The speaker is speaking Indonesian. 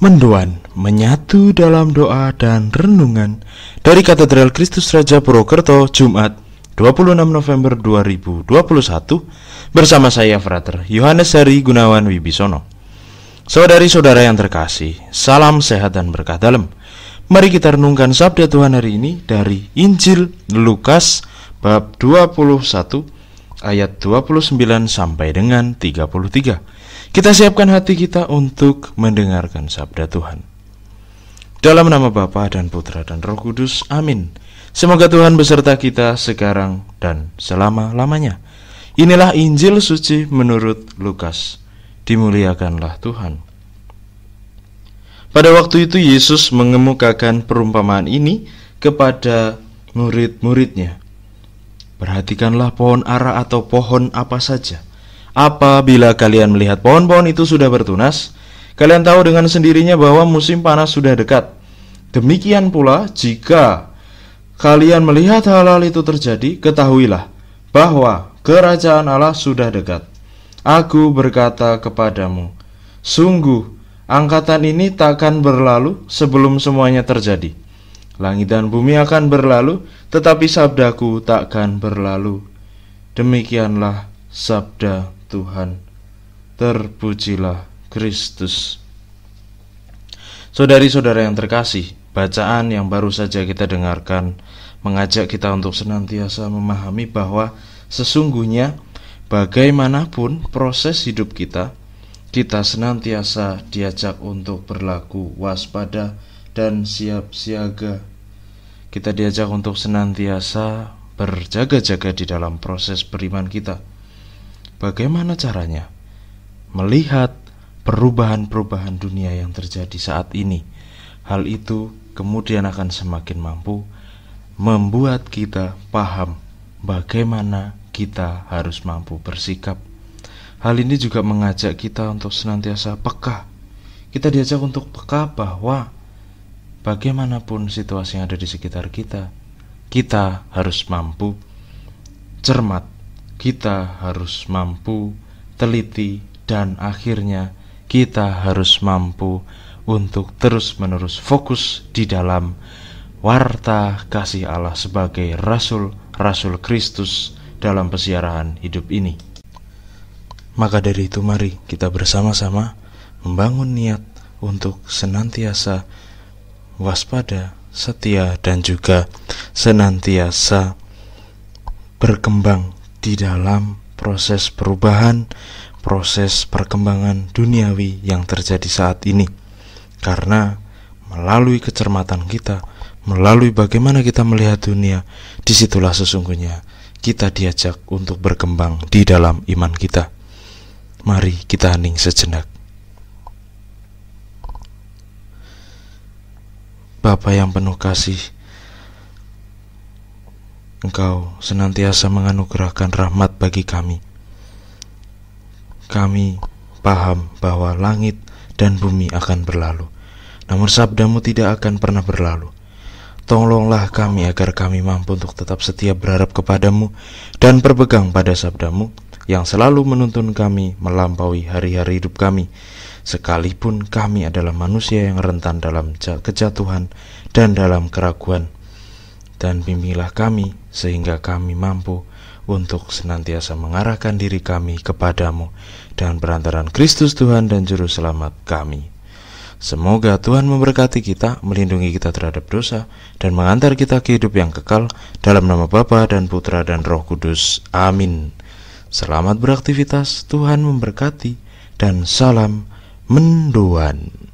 Mendoan menyatu dalam doa dan renungan dari Katedral Kristus Raja Purwokerto, Jumat 26 November 2021 bersama saya Frater Yohanes Hari Gunawan Wibisono. Saudari-saudara yang terkasih, salam sehat dan berkah dalam. Mari kita renungkan sabda Tuhan hari ini dari Injil Lukas bab 21 ayat 29 sampai dengan 33. Kita siapkan hati kita untuk mendengarkan sabda Tuhan. Dalam nama Bapa dan Putra dan Roh Kudus, amin. Semoga Tuhan beserta kita sekarang dan selama-lamanya. Inilah Injil suci menurut Lukas. Dimuliakanlah Tuhan. Pada waktu itu Yesus mengemukakan perumpamaan ini kepada murid-muridnya. Perhatikanlah pohon ara atau pohon apa saja. Apabila kalian melihat pohon-pohon itu sudah bertunas, kalian tahu dengan sendirinya bahwa musim panas sudah dekat. Demikian pula jika kalian melihat hal-hal itu terjadi, ketahuilah bahwa kerajaan Allah sudah dekat. Aku berkata kepadamu, sungguh angkatan ini takkan berlalu sebelum semuanya terjadi. Langit dan bumi akan berlalu, tetapi sabdaku takkan berlalu. Demikianlah sabda Tuhan. Terpujilah Kristus. Saudari-saudara yang terkasih, bacaan yang baru saja kita dengarkan mengajak kita untuk senantiasa memahami bahwa sesungguhnya bagaimanapun proses hidup kita, kita senantiasa diajak untuk berlaku waspada dan siap siaga. Kita diajak untuk senantiasa berjaga-jaga di dalam proses beriman kita. Bagaimana caranya? Melihat perubahan-perubahan dunia yang terjadi saat ini. Hal itu kemudian akan semakin mampu membuat kita paham bagaimana kita harus mampu bersikap. Hal ini juga mengajak kita untuk senantiasa peka. Kita diajak untuk peka bahwa bagaimanapun situasi yang ada di sekitar kita, kita harus mampu cermat. Kita harus mampu teliti, dan akhirnya kita harus mampu untuk terus-menerus fokus di dalam warta kasih Allah sebagai Rasul Kristus dalam pesiaran hidup ini. Maka dari itu mari kita bersama-sama membangun niat untuk senantiasa waspada, setia, dan juga senantiasa berkembang di dalam proses perubahan, proses perkembangan duniawi yang terjadi saat ini. Karena melalui kecermatan kita, melalui bagaimana kita melihat dunia, disitulah sesungguhnya kita diajak untuk berkembang di dalam iman kita. Mari kita hening sejenak. Bapa yang penuh kasih, Engkau senantiasa menganugerahkan rahmat bagi kami. Kami paham bahwa langit dan bumi akan berlalu, namun sabdamu tidak akan pernah berlalu. Tolonglah kami agar kami mampu untuk tetap setia berharap kepadamu dan berpegang pada sabdamu yang selalu menuntun kami melampaui hari-hari hidup kami, sekalipun kami adalah manusia yang rentan dalam kejatuhan dan dalam keraguan. Dan bimbinglah kami sehingga kami mampu untuk senantiasa mengarahkan diri kami kepadamu dan perantaraan Kristus Tuhan dan Juru Selamat kami. Semoga Tuhan memberkati kita, melindungi kita terhadap dosa, dan mengantar kita ke hidup yang kekal, dalam nama Bapa dan Putra dan Roh Kudus. Amin. Selamat beraktivitas, Tuhan memberkati, dan salam mendoan.